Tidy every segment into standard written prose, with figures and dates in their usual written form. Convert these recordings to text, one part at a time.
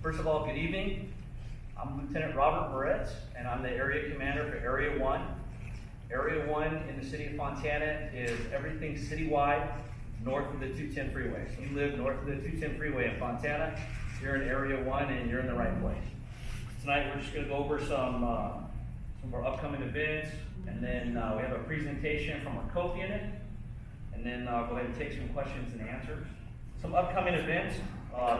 First of all, good evening. I'm Lieutenant Robert Moretz, and I'm the Area Commander for Area 1. Area 1 in the city of Fontana is everything citywide north of the 210 freeway. So you live north of the 210 freeway in Fontana, you're in Area 1 and you're in the right place. Tonight we're just going to go over some of our upcoming events, and then we have a presentation from our COPE unit, and then I'll go ahead and take some questions and answers. Some upcoming events,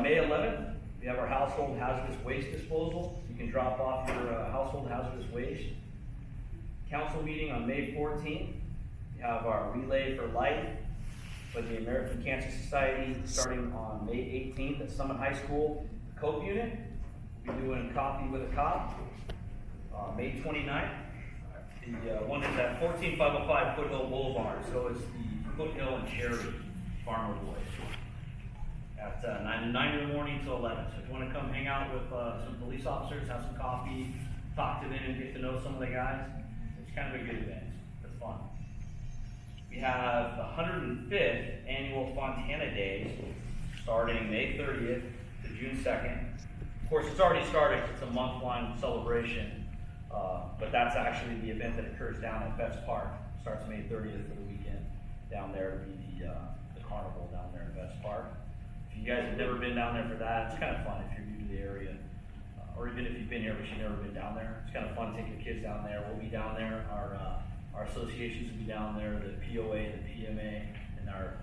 May 11th, we have our household hazardous waste disposal. You can drop off your household hazardous waste. Council meeting on May 14th. We have our Relay for Life with the American Cancer Society starting on May 18th at Summit High School, COPE unit. We'll be doing Coffee with a Cop. May 29th, the one is at 14505 Foothill Boulevard. So it's the Foothill and Cherry Farmer Boys at 9 in the morning till 11. So if you want to come hang out with some police officers, have some coffee, talk to them, and get to know some of the guys, it's kind of a good event. It's fun. We have the 105th annual Fontana Days starting May 30th to June 2nd. Of course, it's already started. It's a month-long celebration. But that's actually the event that occurs down at Betts Park. It starts May 30th for the weekend down there to be the carnival down there in Betts Park. If you guys have never been down there for that, it's kind of fun if you're new to the area. Or even if you've been here but you've never been down there. It's kind of fun to take your kids down there. We'll be down there. Our associations will be down there, the POA, the PMA, and our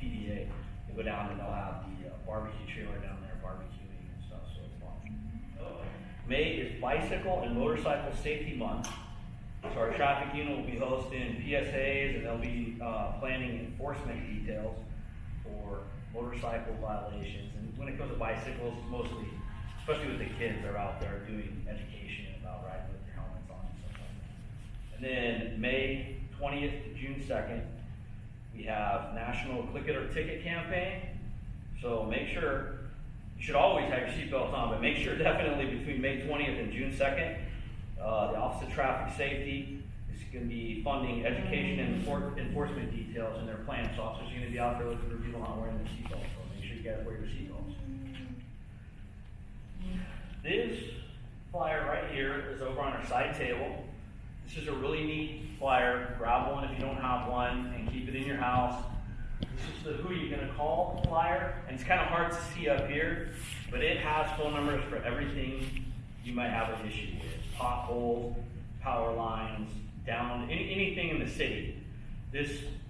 PDA. They'll go down and they'll have the barbecue trailer down there, barbecuing and stuff, so it's fun. May is Bicycle and Motorcycle Safety Month. So our traffic unit will be hosting PSAs, and they'll be planning enforcement details for motorcycle violations. And when it comes to bicycles, mostly, especially with the kids, they're out there doing education about riding with their helmets on and stuff like that. And then May 20th to June 2nd, we have National Click It or Ticket campaign. So make sure, you should always have your seatbelts on, but make sure definitely between May 20th and June 2nd, the Office of Traffic Safety is going to be funding education and enforcement details in their plan. So officers are going to be out there looking for people not wearing their seatbelts. So make sure you guys wear your seatbelts. This flyer right here is over on our side table. This is a really neat flyer. Grab one if you don't have one and keep it in your house. This is the Who You Gonna Call flyer, and it's kind of hard to see up here, but it has phone numbers for everything you might have an issue with. Potholes, power lines, down, anything in the city.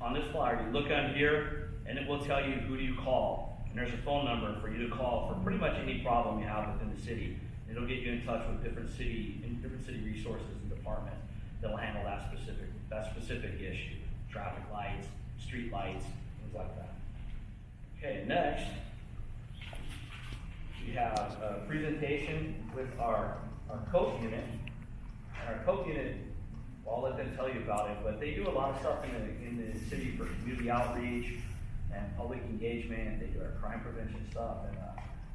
On this flyer, you look on here, and it will tell you who do you call. And there's a phone number for you to call for pretty much any problem you have within the city. It'll get you in touch with different city resources and departments that'll handle that specific issue. Traffic lights, street lights, things like that. Okay, next, we have a presentation with our COPE unit. And our COPE unit, well, I'll let them tell you about it, but they do a lot of stuff in the city for community outreach and public engagement. They do our crime prevention stuff, and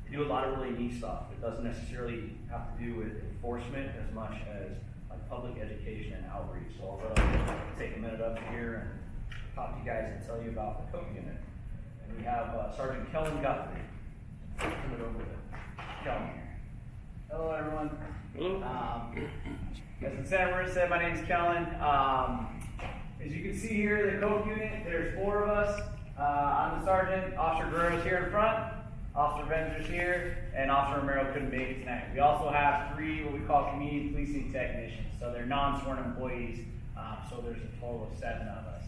they do a lot of really neat stuff. It doesn't necessarily have to do with enforcement as much as like public education and outreach. So I'll take a minute up here and talk to you guys and tell you about the COPE unit. And we have Sergeant Kellen Guthrie. Turn it over to Kellen. Hello, everyone. Hello. As Lieutenant Moretz said, my name is Kellen. As you can see here, the COPE unit, there's 4 of us. I'm the sergeant. Officer Guerrero's here in front. Officer Bender's here, and Officer Romero couldn't make it tonight. We also have 3 what we call community policing technicians. So they're non-sworn employees. So there's a total of 7 of us.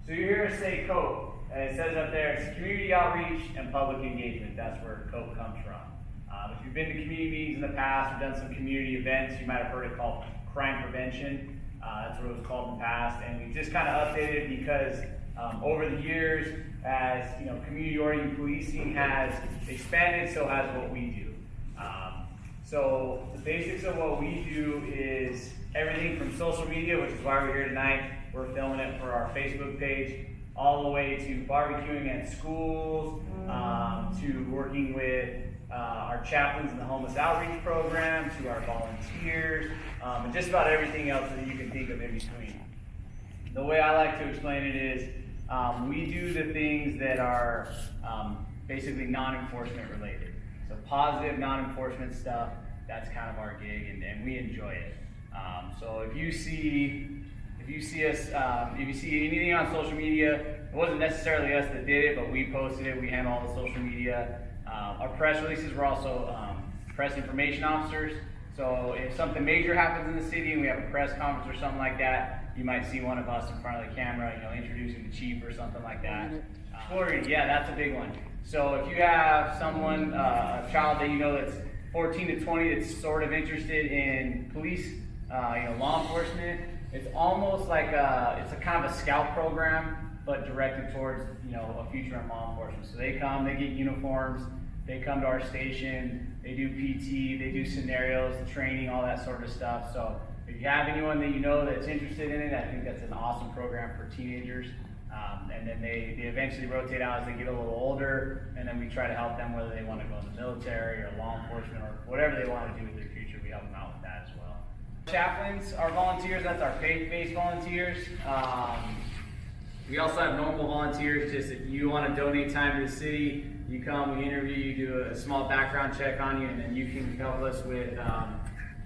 So you're here to say COPE. It says up there, it's community outreach and public engagement. That's where COPE comes from. If you've been to community meetings in the past or done some community events, you might have heard it called crime prevention. That's what it was called in the past. And we just kind of updated it because over the years, as you know, community-oriented policing has expanded, so has what we do. So the basics of what we do is everything from social media, which is why we're here tonight. We're filming it for our Facebook page, all the way to barbecuing at schools, to working with our chaplains in the homeless outreach program, to our volunteers, and just about everything else that you can think of in between. The way I like to explain it is we do the things that are basically non-enforcement related. So positive, non-enforcement stuff, that's kind of our gig, and we enjoy it. So if you see us, if you see anything on social media, it wasn't necessarily us that did it, but we posted it, we handle all the social media. Our press releases, we're also press information officers. So if something major happens in the city and we have a press conference or something like that, you might see one of us in front of the camera, introducing the chief or something like that. Exploring, yeah, that's a big one. So if you have someone, a child that you know that's 14 to 20 that's sort of interested in police, law enforcement, it's almost like it's a kind of a scout program, but directed towards, a future in law enforcement. So they come, they get uniforms, they come to our station, they do PT, they do scenarios, training, all that sort of stuff. So if you have anyone that you know that's interested in it, I think that's an awesome program for teenagers. And then they eventually rotate out as they get a little older, and then we try to help them whether they want to go in the military or law enforcement or whatever they want to do with their future. We help them out with that as well. Chaplains are volunteers. That's our faith-based volunteers. We also have normal volunteers. Just if you want to donate time to the city, you come, we interview you, do a small background check on you, and then you can help us with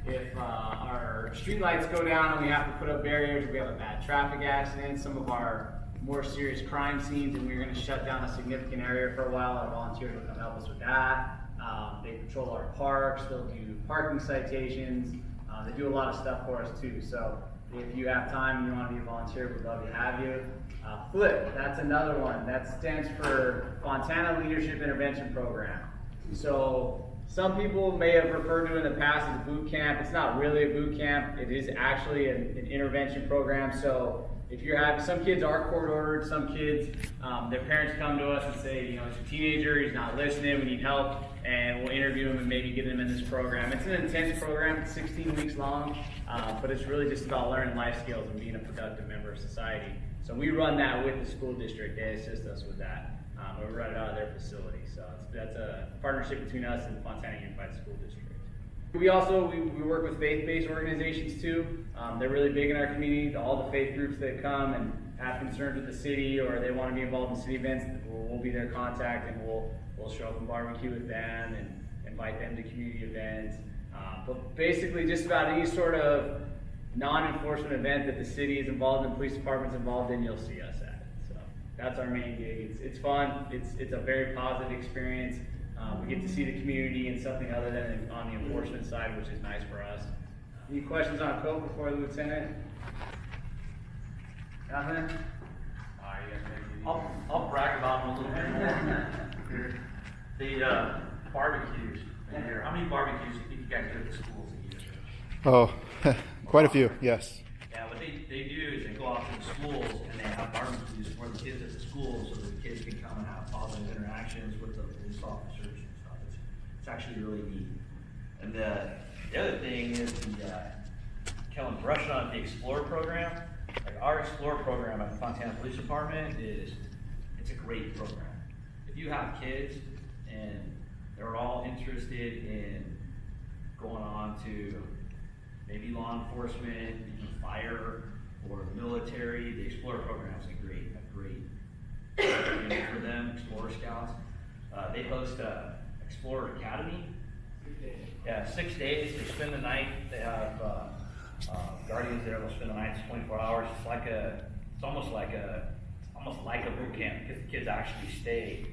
if our street lights go down and we have to put up barriers, if we have a bad traffic accident, some of our more serious crime scenes, and we're going to shut down a significant area for a while. Our volunteers will come help us with that. They patrol our parks. They'll do parking citations. They do a lot of stuff for us too. So if you have time and you want to be a volunteer, we'd love to have you. FLIP, that's another one. That stands for Fontana Leadership Intervention Program. So some people may have referred to it in the past as a boot camp. It's not really a boot camp. It is actually an intervention program. So if you're having, some kids are court ordered, some kids, their parents come to us and say, it's a teenager, he's not listening, we need help, and we'll interview him and maybe get him in this program. It's an intense program, it's 16 weeks long, but it's really just about learning life skills and being a productive member of society. So we run that with the school district, they assist us with that. We run it out of their facility, so that's a partnership between us and Fontana Unified School District. We also, we work with faith-based organizations too. They're really big in our community. All the faith groups that come and have concerns with the city or they want to be involved in city events, we'll be their contact and we'll show up and barbecue with them and invite them to community events. But basically just about any sort of non-enforcement event that the city is involved in, police department's involved in, you'll see us at it. So that's our main gig. It's fun. It's a very positive experience. We get to see the community in something other than on the enforcement side, which is nice for us. Any questions on Coke before the lieutenant? Nothing? I'll brag about them a little bit more. The barbecues in here. How many barbecues do you think you guys do at the schools a year? Oh, quite a few, yes. Yeah, what they do is they go out to the schools and they have barbecues for the kids at the schools so that the kids can come and have positive interactions with the police officers and stuff. It's actually really neat. And the other thing is Kellen brushed on the Explore program. Like our Explore program at the Fontana Police Department it's a great program. If you have kids and they're all interested in going on to maybe law enforcement, even fire, or the military, the Explorer program is a great opportunity for them, Explorer Scouts. They host a Explorer Academy. Yeah, 6 days, they spend the night, they have guardians there, they'll spend the night, it's 24 hours. It's almost like a boot camp because the kids actually stay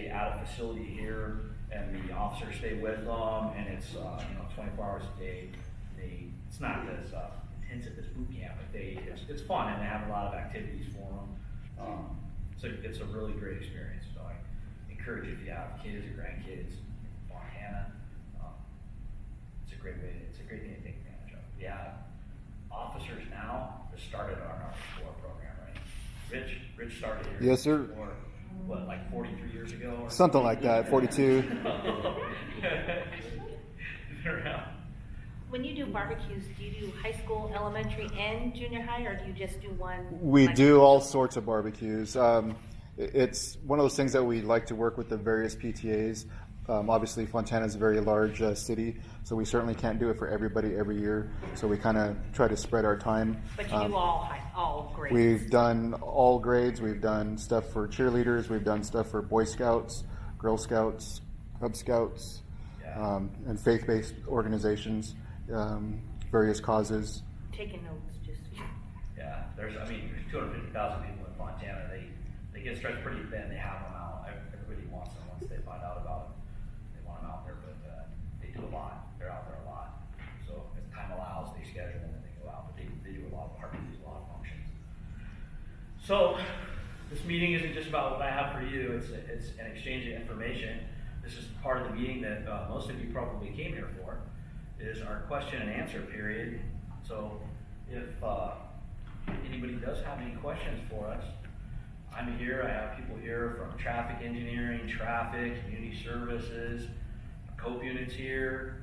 at a facility here and the officers stay with them and it's 24 hours a day. It's not as intensive as boot camp, but it's fun and they have a lot of activities for them. So it's a really great experience. So I encourage you if you have kids or grandkids in Montana, it's a great thing to take advantage of. We have officers now that started on our Explorer program, right? Rich started here. Yes, sir. Before, what, like 43 years ago? Or Something like that, 42. Around. When you do barbecues, do you do high school, elementary, and junior high, or do you just do one? We do all sorts of barbecues. It's one of those things that we like to work with the various PTAs. Obviously, Fontana is a very large city, so we certainly can't do it for everybody every year. So we kind of try to spread our time. But you do all grades? We've done all grades. We've done stuff for cheerleaders. We've done stuff for Boy Scouts, Girl Scouts, Cub Scouts, Yeah. and faith-based organizations, various causes. Taking notes, just. Yeah, there's 250,000 people in Fontana. They get stretched pretty thin. They have them out. Everybody wants them once they find out about them. They want them out there, but they do a lot. They're out there a lot. So as time allows, they schedule them and they go out. But they do a lot of barbecues, a lot of functions. So this meeting isn't just about what I have for you. It's an exchange of information. This is part of the meeting that most of you probably came here for. Is our question and answer period. So if anybody does have any questions for us, I'm here. I have people here from traffic engineering, traffic, community services, COPE units here.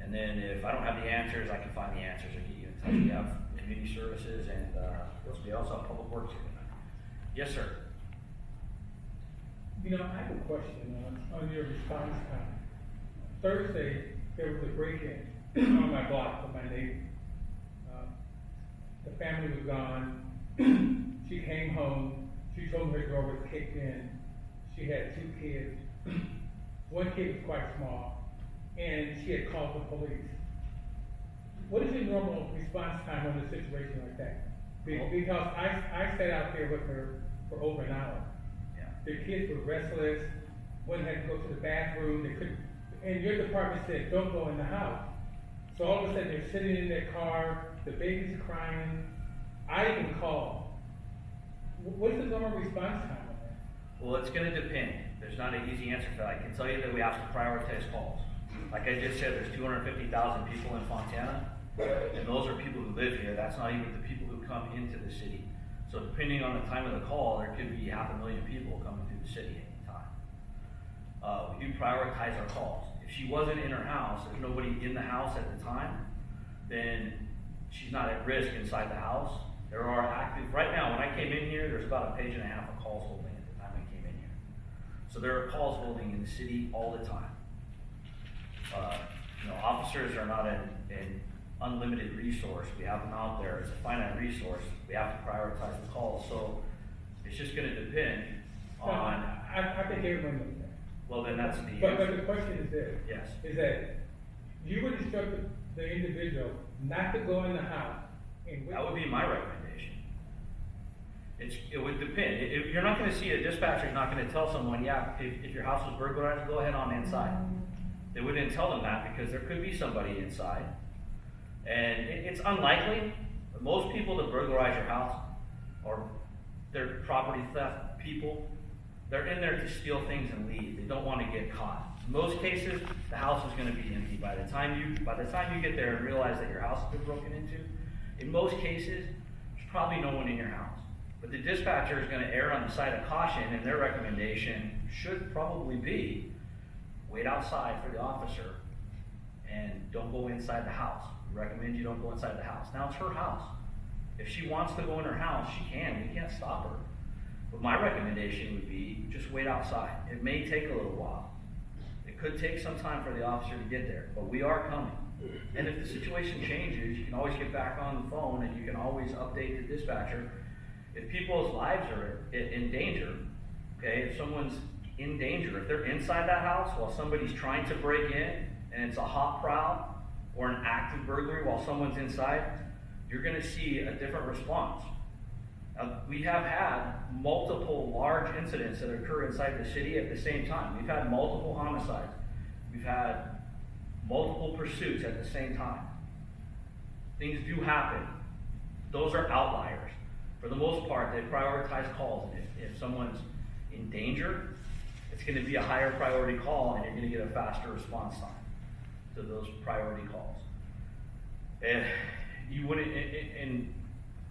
And then if I don't have the answers, I can find the answers and get you in touch. We have community services and we also have public works here tonight. Yes, sir. You know, I have a question on your response time. Thursday, there was a break-in on my block with my neighbor. The family was gone. She came home. She told me her door was kicked in. She had 2 kids. One kid was quite small, and she had called the police. What is your normal response time on a situation like that? Because I sat out there with her for over an hour. Yeah. The kids were restless. One had to go to the bathroom. They couldn't. And your department said, don't go in the house. So all of a sudden they're sitting in their car, the baby's crying. I even called. What's the normal response time on that? Well, it's going to depend. There's not an easy answer to that. I can tell you that we have to prioritize calls. Like I just said, there's 250,000 people in Fontana, and those are people who live here. That's not even the people who come into the city. So depending on the time of the call, there could be 500,000 people coming through the city at any time. We do prioritize our calls. If she wasn't in her house, there's nobody in the house at the time, then she's not at risk inside the house. There are active, right now, when I came in here, there's about 1.5 pages of calls holding at the time I came in here. So there are calls holding in the city all the time. Officers are not an unlimited resource. We have them out there. It's a finite resource. We have to prioritize the calls. So it's just going to depend on. I think everyone knows that. Well, then that's the. But the question is this. Yes. Is that you would instruct the individual not to go in the house and wait. That would be my recommendation. It would depend. You're not going to see a dispatcher's not going to tell someone, yeah, if your house was burglarized, go ahead on inside. They wouldn't tell them that because there could be somebody inside. And it's unlikely, but most people that burglarize your house or they're property theft people, they're in there to steal things and leave. They don't want to get caught. In most cases, the house is going to be empty by the time you get there and realize that your house has been broken into. In most cases, there's probably no one in your house. But the dispatcher is going to err on the side of caution, and their recommendation should probably be wait outside for the officer and don't go inside the house. We recommend you don't go inside the house. Now it's her house. If she wants to go in her house, she can. We can't stop her. But my recommendation would be just wait outside. It may take a little while. It could take some time for the officer to get there, but we are coming. And if the situation changes, you can always get back on the phone and you can always update the dispatcher. If people's lives are in danger, okay, if someone's in danger, if they're inside that house while somebody's trying to break in and it's a hot prowl or an active burglary while someone's inside, you're going to see a different response. Now, we have had multiple large incidents that occur inside the city at the same time. We've had multiple homicides. We've had multiple pursuits at the same time. Things do happen. Those are outliers. For the most part, they prioritize calls. If someone's in danger, it's going to be a higher priority call, and you're going to get a faster response time to those priority calls. And you wouldn't,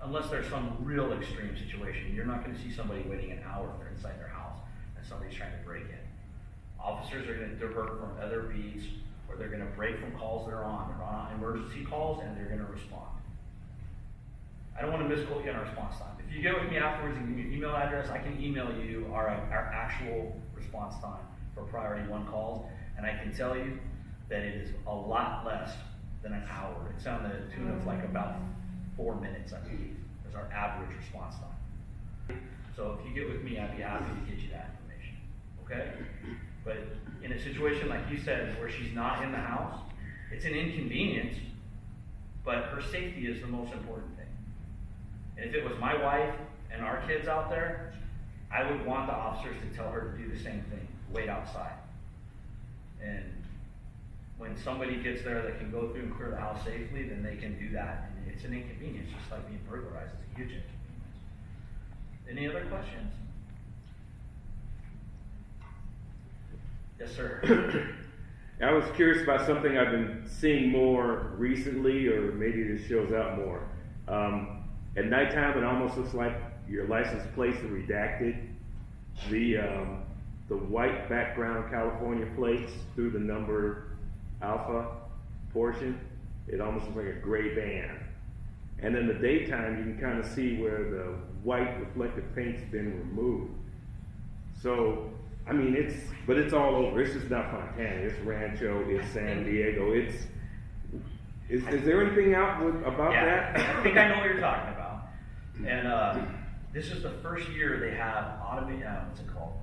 unless there's some real extreme situation, you're not going to see somebody waiting an hour if they're inside their house and somebody's trying to break in. Officers are going to divert from other beats, or they're going to break from calls they're on. They're on emergency calls, and they're going to respond. I don't want to misquote you on our response time. If you get with me afterwards and give me your email address, I can email you our actual response time for priority 1 calls, and I can tell you that it is a lot less than an hour. It's on the tune of like about 4 minutes, I believe, is our average response time. So if you get with me, I'd be happy to get you that information. Okay? But in a situation like you said, where she's not in the house, it's an inconvenience, but her safety is the most important thing. And if it was my wife and our kids out there, I would want the officers to tell her to do the same thing, wait outside. And when somebody gets there that can go through and clear the house safely, then they can do that. And it's an inconvenience, just like being burglarized. It's a huge inconvenience. Any other questions? Yes, sir. I was curious about something I've been seeing more recently, or maybe this shows out more. At nighttime, it almost looks like your license plates are redacted. The white background California plates through the number alpha portion, it almost looks like a gray band. And in the daytime, you can kind of see where the white reflective paint's been removed. So, I mean, it's all over. It's just not Fontana. It's Rancho. It's San Diego. Is there anything out about that? I think I know what you're talking about. And this is the first year they have what's it called?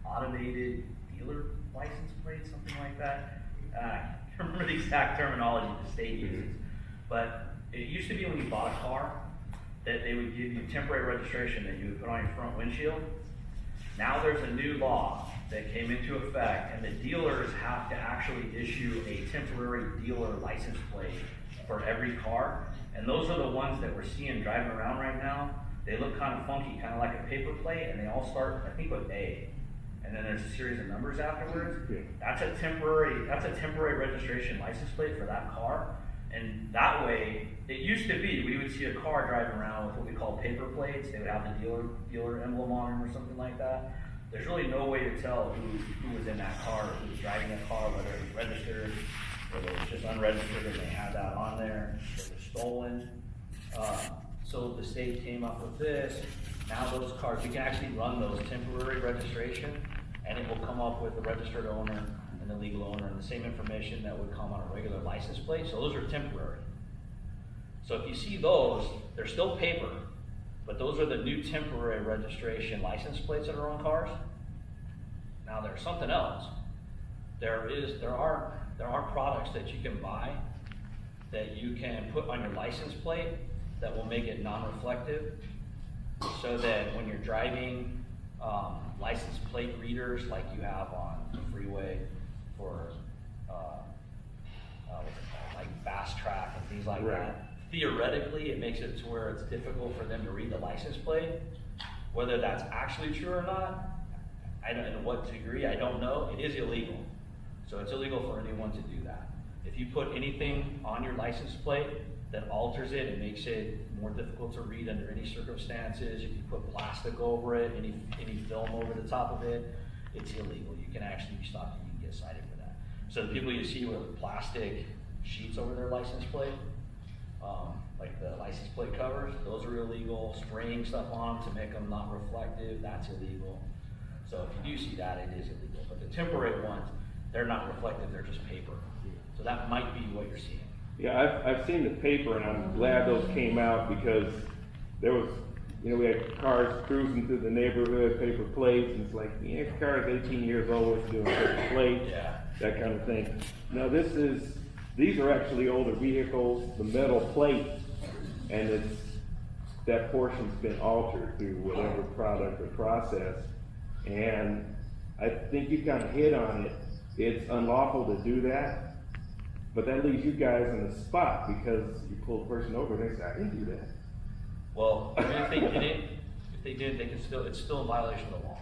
Automated dealer license plates, something like that. I can't remember the exact terminology the state uses. But it used to be when you bought a car that they would give you temporary registration that you would put on your front windshield. Now there's a new law that came into effect, and the dealers have to actually issue a temporary dealer license plate for every car. And those are the ones that we're seeing driving around right now. They look kind of funky, kind of like a paper plate, and they all start, I think, with A. And then there's a series of numbers afterwards. Yeah. That's a temporary registration license plate for that car. And that way, it used to be, we would see a car driving around with what we call paper plates. They would have the dealer emblem on them or something like that. There's really no way to tell who was in that car, or who was driving that car, whether it was registered, whether it was just unregistered and they had that on there, if it was stolen. So the state came up with this. Now those cars, we can actually run those temporary registration, and it will come up with the registered owner and the legal owner and the same information that would come on a regular license plate. So those are temporary. So if you see those, they're still paper, but those are the new temporary registration license plates that are on cars. Now there's something else. There are products that you can buy that you can put on your license plate that will make it non-reflective, so that when you're driving, license plate readers like you have on the freeway for what's it called, like Fast Track and things like that. Theoretically, it makes it to where it's difficult for them to read the license plate. Whether that's actually true or not, I don't know to what degree, I don't know. It is illegal. So it's illegal for anyone to do that. If you put anything on your license plate that alters it and makes it more difficult to read under any circumstances, if you put plastic over it, any film over the top of it, it's illegal. You can actually be stopped and you can get cited for that. So the people you see with plastic sheets over their license plate, like the license plate covers, those are illegal. Spraying stuff on them to make them not reflective, that's illegal. So if you do see that, it is illegal. But the temporary ones, they're not reflective, they're just paper. So that might be what you're seeing. Yeah, I've seen the paper, and I'm glad those came out, because there was, we had cars cruising through the neighborhood, paper plates, and it's like, yeah, the car is 18 years old, it's doing paper plates, that kind of thing. Now these are actually older vehicles, the metal plate, and that portion's been altered through whatever product or process, and I think you kind of hit on it. It's unlawful to do that, but that leaves you guys in a spot, because you pull a person over and they say, I didn't do that. Well, if they did, they can still, it's still in violation of the law.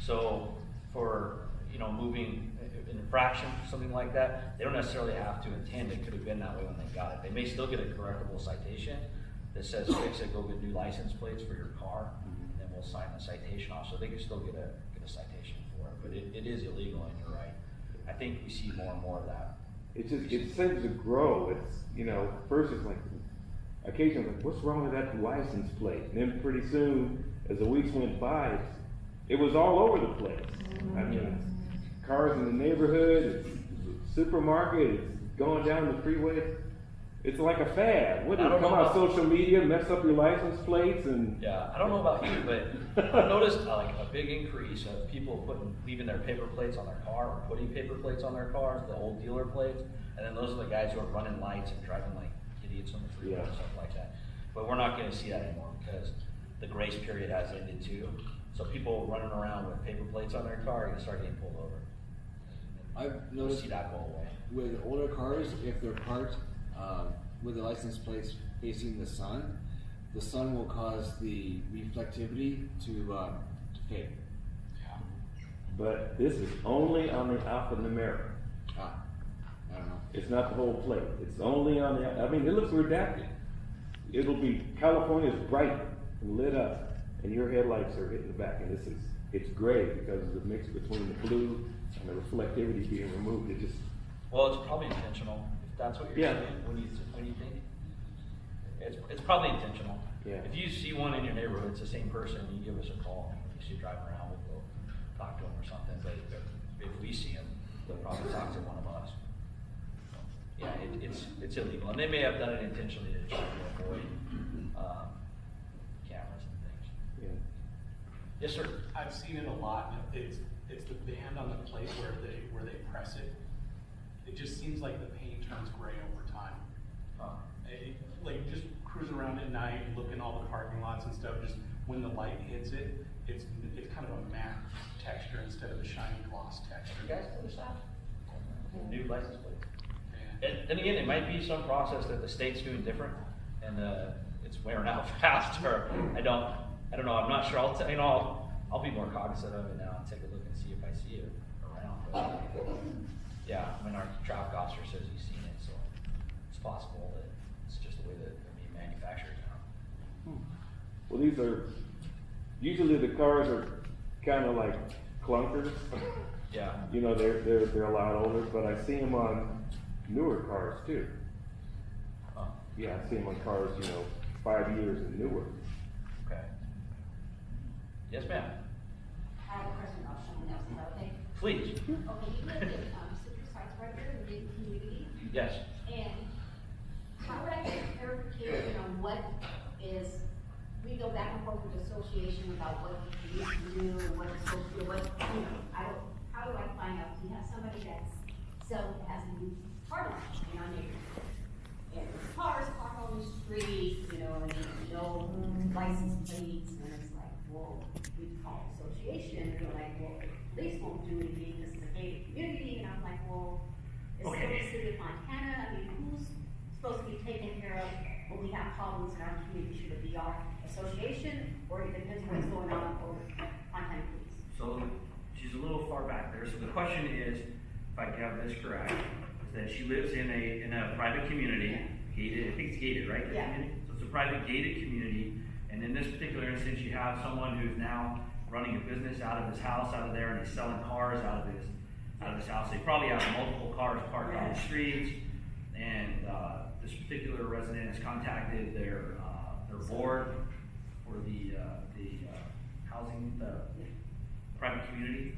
So for, moving an infraction, something like that, they don't necessarily have to intend it could have been that way when they got it. They may still get a correctable citation that says, fix it, go get new license plates for your car, and then we'll sign the citation off. So they can still get a citation for it, but it is illegal, and you're right. I think we see more and more of that. It seems to grow. It's, first it's like, occasionally like, what's wrong with that license plate? And then pretty soon, as the weeks went by, it was all over the place. I mean, cars in the neighborhood, it's supermarket, it's going down the freeway. It's like a fad. What, I do you don't come know on about- social media, mess up your license plates and? Yeah, I don't know about you, but I've noticed like a big increase of people leaving their paper plates on their car or putting paper plates on their cars, the old dealer plates. And then those are the guys who are running lights and driving like idiots on the freeway and Yeah. stuff like that. But we're not gonna see that anymore because the grace period has ended too. So people running around with paper plates on their car are gonna start getting pulled over. I've We'll noticed see that go away. with older cars, if they're parked with the license plates facing the sun will cause the reflectivity to fade. But this is only on the alphanumeric. I don't know. It's not the whole plate. It's only on the, I mean, it looks redacted. It'll be, California's bright and lit up, and your headlights are hitting the back, and it's gray because of the mix between the blue and the reflectivity being removed. It just, Well, it's probably intentional, if that's what you're Yeah. saying, when you think. It's probably intentional. Yeah. If you see one in your neighborhood, it's the same person, you give us a call. If you see driving around, we'll go talk to them or something, but if we see them, they'll probably talk to one of us. Yeah, it's illegal, and they may have done it intentionally to try to avoid, cameras and things. yeah. Yes, sir. I've seen it a lot, and it's the band on the plate where they press it. It just seems like the paint turns gray over time. Like just cruise around at night, look in all the parking lots and stuff, just when the light hits it, it's kind of a matte texture instead of a shiny gloss texture. You guys notice that? New license plate. Yeah. And again, it might be some process that the state's doing different, and it's wearing out faster. I don't know. I'm not sure. I'll be more cognizant of it now and take a look and see if I see it around. But, yeah, I mean, our traffic officer says he's seen it, so it's possible that it's just the way that they're being manufactured now. Well, these are, usually the cars are kind of like clunkers. Yeah. You know, they're a lot older, but I see them on newer cars too. Oh, Yeah, I see them on cars, 5 years and newer. okay. Yes, ma'am. I have a question about someone else, is that okay? Please. Okay, you live in, Citrus Heights right there, the big community, Yes. and how would I get clarification on what is, we go back and forth with the association about what you used to do, and what how do I find out, do you have somebody that's has a new car lot in our neighborhood? And there's cars parked on the street, and no license plates, and it's like, well, we call the association, and they're like, well, police won't do anything, this is a gated community, and I'm like, well, it's still the city of Montana, I mean, who's supposed to be taken care of when we have problems in our community? Should it be our association, or it depends what's going on over Montana police? So she's a little far back there. So the question is, if I have this correct, is that she lives in a private community, gated. I think it's gated, right? the Yeah. community? So it's a private gated community, and in this particular instance, you have someone who's now running a business out of his house out of there, and he's selling cars out of his house. They probably have multiple cars parked on the streets, and this particular resident has contacted their board for the housing, the private community,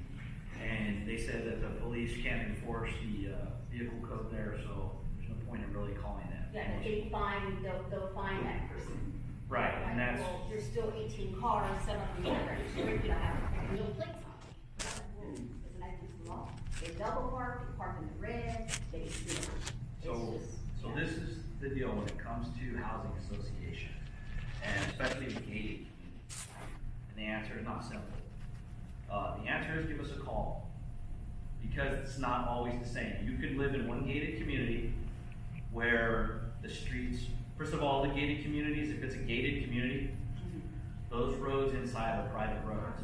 and they said that the police can't enforce the vehicle code there, so there's no point in really calling that. Yeah, if they find, they'll find that person. Right, Like, and that's, well, there's still 18 cars, some of them are registered, have no plates on them. Well, isn't that against the law? They double park, they park in the red, they, so this is the deal when it comes to housing associations, and especially the gated community. And the answer is not simple. The answer is give us a call, because it's not always the same. You could live in one gated community where the streets, first of all, the gated communities, if it's a gated community, those roads inside are private roads.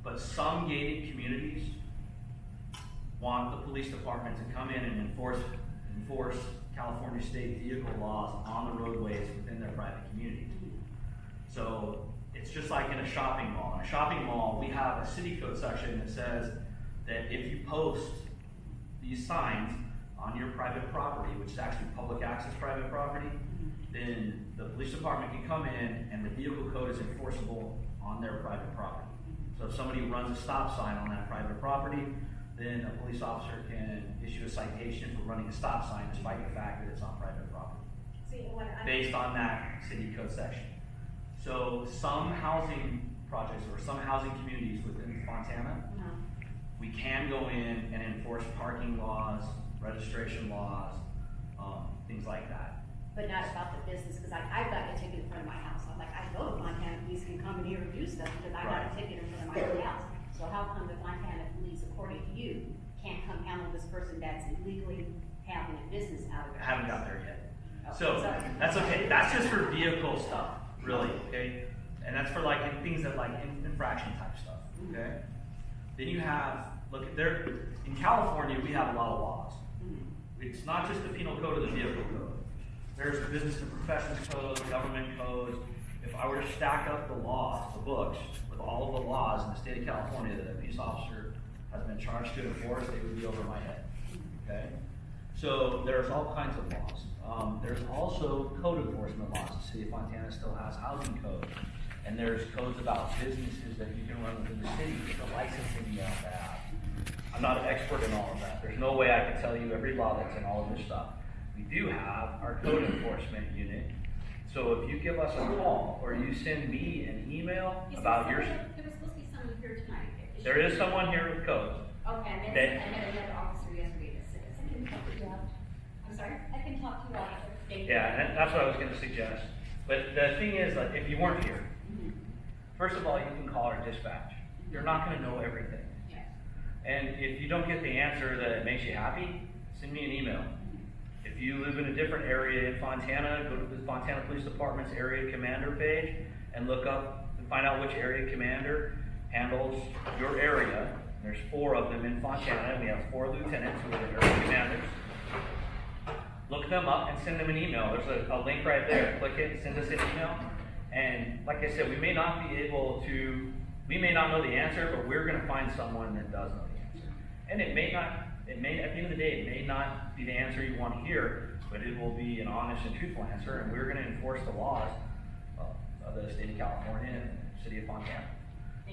But some gated communities want the police department to come in and enforce California state vehicle laws on the roadways within their private community. So it's just like in a shopping mall. In a shopping mall, we have a city code section that says that if you post these signs on your private property, which is actually public access private property, then the police department can come in and the vehicle code is enforceable on their private property. So if somebody runs a stop sign on that private property, then a police officer can issue a citation for running a stop sign despite the fact that it's on private property, See, based on that city code section. So some housing projects or some housing communities within Fontana, we can go in and enforce parking laws, registration laws, things like that. But not about the business, because I've got a ticket in front of my house. I'm like, I go to Montana Police, can come in here and do stuff, because I got a ticket in front of my own house. So how come the Montana Police, according to you, can't come handle this person that's illegally having a business out of I it? haven't got there yet. Oh, So, sorry. that's okay, that's just for vehicle stuff, really, okay? And that's for like, things that like infraction type stuff, okay? Then you have, look, in California, we have a lot of laws. It's not just the penal code or the vehicle code. There's the business and professions code, government codes. If I were to stack up the laws, the books, with all of the laws in the state of California that a peace officer has been charged to enforce, they would be over my head, okay? So there's all kinds of laws. There's also code enforcement laws. The city of Fontana still has housing codes. And there's codes about businesses that you can run within the city, the licensing you have to have. I'm not an expert in all of that. There's no way I can tell you every law that's in all of this stuff. We do have our code enforcement unit. So if you give us a call or you send me an email about your... There was supposed to be someone here tonight. There is someone here with codes. Okay, I met another officer yesterday that said, I can talk to you after. I'm sorry? I can talk to you after. Yeah, and that's what I was going to suggest. But the thing is, like, if you weren't here, first of all, you can call our dispatch. You're not going to know everything. Yes. And if you don't get the answer that makes you happy, send me an email. If you live in a different area in Fontana, go to the Fontana Police Department's area commander page and look up and find out which area commander handles your area. There's 4 of them in Fontana, and we have 4 lieutenants who are the area commanders. Look them up and send them an email. There's a link right there. Click it, send us an email. And like I said, we may not know the answer, but we're going to find someone that does know the answer. And at the end of the day, it may not be the answer you want to hear, but it will be an honest and truthful answer, and we're going to enforce the laws of the state of California and the city of Fontana.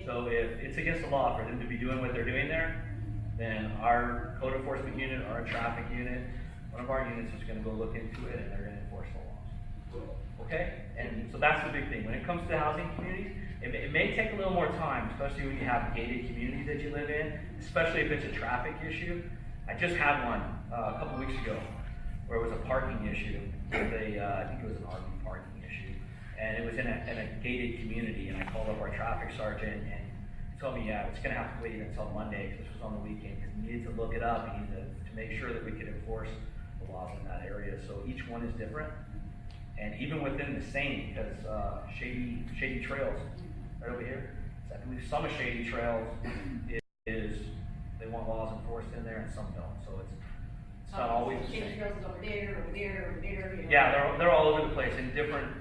So if it's against the law for them to be doing what they're doing there, then our code enforcement unit, our traffic unit, one of our units is going to go look into it, and they're going to enforce the laws. Okay? And so that's the big thing. When it comes to housing communities, it may take a little more time, especially when you have gated communities that you live in, especially if it's a traffic issue. I just had one a couple weeks ago where it was a parking issue with I think it was an RV parking issue, and it was in a gated community, and I called up our traffic sergeant, and he told me, yeah, it's going to have to wait until Monday, because this was on the weekend, because we needed to look it up, we needed to make sure that we could enforce the laws in that area. So each one is different. And even within the same, because Shady Trails, right over here, I believe some of Shady Trails is they want laws enforced in there and some don't. So it's not always the Shady same. Trails is over there, over there, over there. You know. Yeah, they're all over the place in different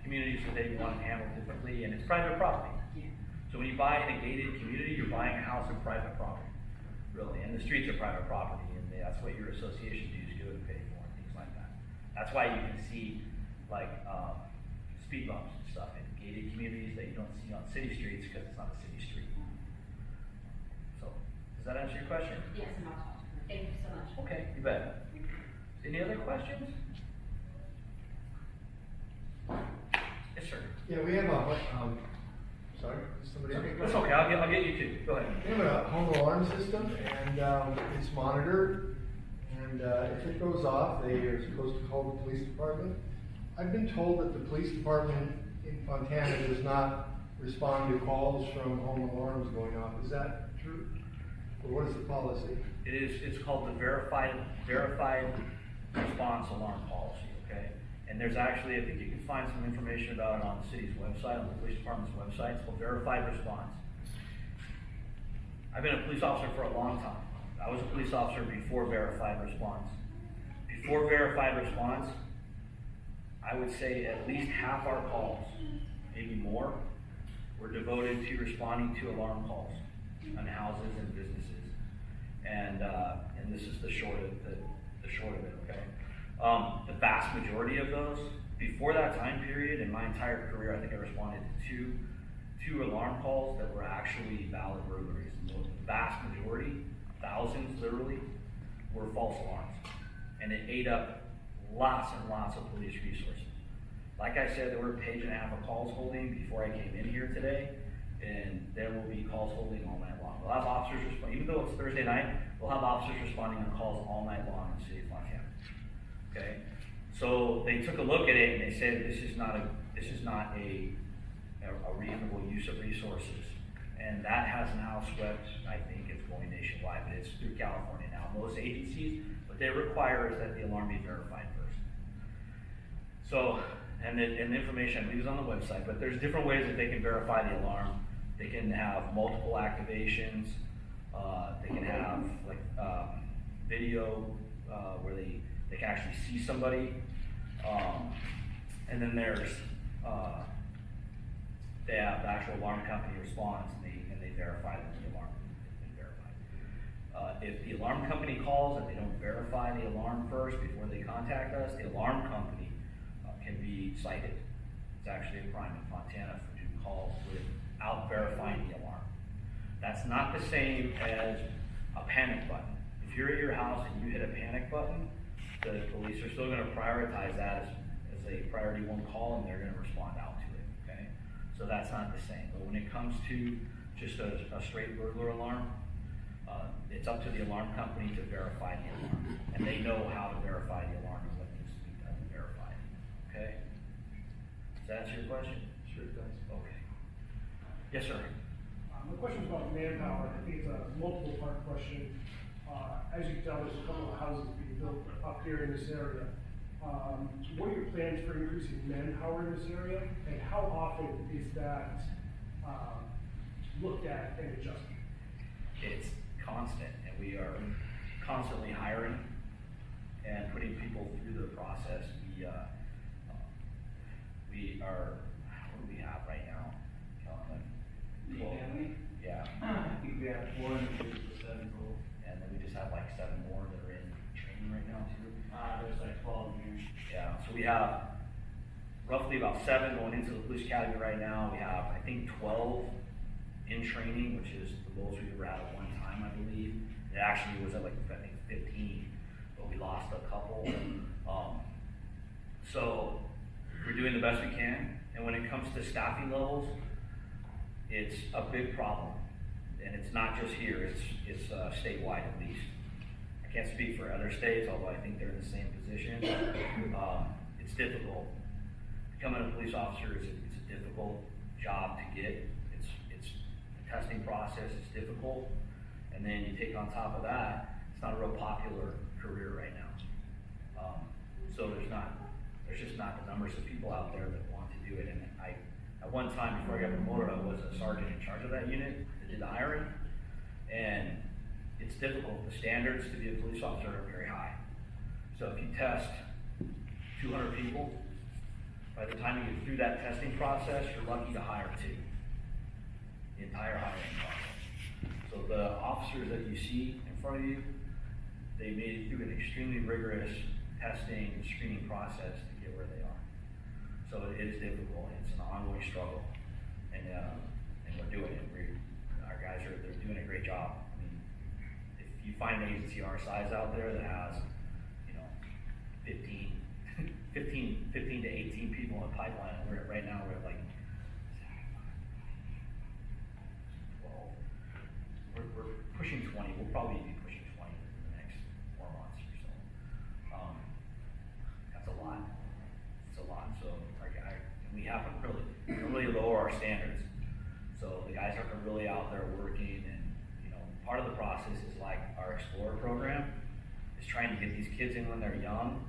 communities that they want to handle differently, and it's private property. Yeah. So when you buy in a gated community, you're buying a house on private property, really, and the streets are private property, and that's what your association dues go to pay for and things like that. That's why you can see like speed bumps and stuff in gated communities that you don't see on city streets because it's not a city street. So, does that answer your question? Yes, and I'll talk to her. Thank you so much. Okay, you bet. Any other questions? Yes, sir. Yeah, we have a, sorry, somebody. That's okay, I'll get you two. Go ahead. We have a home alarm system, and it's monitored, and if it goes off, they are supposed to call the police department. I've been told that the police department in Fontana does not respond to calls from home alarms going off. Is that true? Or what is the policy? It's called the verified response alarm policy, okay? And there's actually, I think you can find some information about it on the city's website, on the police department's website. It's called verified response. I've been a police officer for a long time. I was a police officer before verified response. Before verified response, I would say at least half our calls, maybe more, were devoted to responding to alarm calls on houses and businesses. And this is the short of it, okay? The vast majority of those, before that time period, in my entire career, I think I responded to two alarm calls that were actually valid burglaries. The vast majority thousands literally, were false alarms. And it ate up lots and lots of police resources. Like I said, there were a page and a half of calls holding before I came in here today, and there will be calls holding all night long. We'll have officers respond, even though it's Thursday night, we'll have officers responding on calls all night long in the city of Fontana. Okay? So they took a look at it and they said this is not a reasonable use of resources. And that has now swept, I think it's going nationwide, but it's through California now. Most agencies, what they require is that the alarm be verified first. So, and the information I believe is on the website, but there's different ways that they can verify the alarm. They can have multiple activations. They can have like video where they can actually see somebody. And then there's they have the actual alarm company response and they verify that the alarm has been verified. If the alarm company calls and they don't verify the alarm first before they contact us, the alarm company can be cited. It's actually a crime in Fontana for doing calls without verifying the alarm. That's not the same as a panic button. If you're at your house and you hit a panic button, the police are still going to prioritize that as a priority 1 call, and they're going to respond out to it, okay? So that's not the same. But when it comes to just a straight burglar alarm, it's up to the alarm company to verify the alarm. And they know how to verify the alarm and what needs to be done to verify it, okay? Does that answer your question? Sure it does. Okay. Yes, sir. My question is about manpower. I think it's a multiple part question. As you can tell, there's a couple of houses being built up here in this area. What are your plans for increasing manpower in this area, and how often is that looked at and adjusted? It's constant, and we are constantly hiring and putting people through the process. We are, what do we have right now? Yeah. I think we have 4 and 7 total. And then we just have like 7 more that are in training right now too. There's like 12 here. Yeah, so we have roughly about 7 going into the police academy right now. We have, I think, 12 in training, which is the most we've ever had at one time, I believe. It actually was at like, I think, 15, but we lost a couple. So we're doing the best we can. And when it comes to staffing levels, it's a big problem. And it's not just here, it's statewide at least. I can't speak for other states, although I think they're in the same position. It's difficult. Becoming a police officer is it's a difficult job to get. It's the testing process is difficult. And then you take on top of that, it's not a real popular career right now. So there's just not the numbers of people out there that want to do it. And at one time before I got promoted, I was a sergeant in charge of that unit that did the hiring. And it's difficult. The standards to be a police officer are very high. So if you test 200 people, by the time you get through that testing process, you're lucky to hire 2. The entire hiring process. So the officers that you see in front of you, they made it through an extremely rigorous testing and screening process to get where they are. So it is difficult. It's an ongoing struggle, and we're doing it. Our guys they're doing a great job. I mean, if you find an agency our size out there that has, 15 to 18 people in the pipeline, and right now we're at like 12. We're pushing 20. We'll probably be pushing 20 in the next 4 months or so. That's a lot. It's a lot. So we have to really lower our standards. So the guys are really out there working, and part of the process is like our Explorer program is trying to get these kids in when they're young,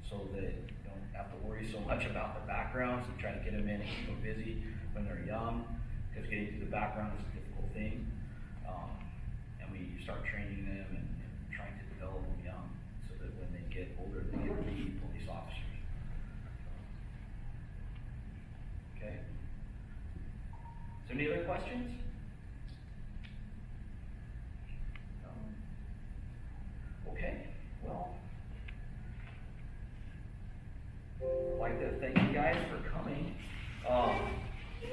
so that you don't have to worry so much about the backgrounds. We try to get them in and keep them busy when they're young, because getting through the background is a difficult thing. And we start training them and trying to develop them young, so that when they get older, they get to be police officers. Okay. Is there any other questions? Okay, well, I'd like to thank you guys for coming.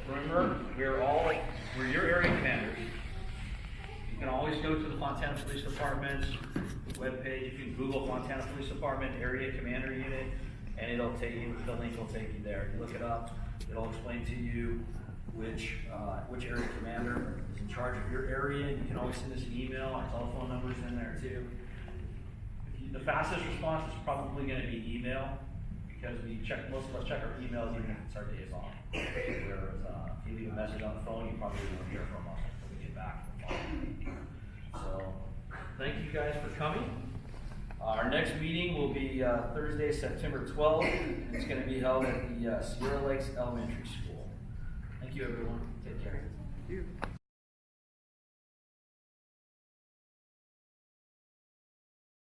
Remember, we're your area commanders. can always go to the Fontana Police Department's webpage. You can Google Fontana Police Department Area Commander Unit, and it'll take you, the link will take you there. You look it up, it'll explain to you which area commander is in charge of your area. You can always send us an email. Our telephone number's in there too. The fastest response is probably going to be email, because most of us check our emails even if it's our days off. Whereas if you leave a message on the phone, you probably won't hear from us until we get back from the phone. So thank you guys for coming. Our next meeting will be Thursday, September 12th. And it's going to be held at the Sierra Lakes Elementary School. Thank you, everyone. Take care.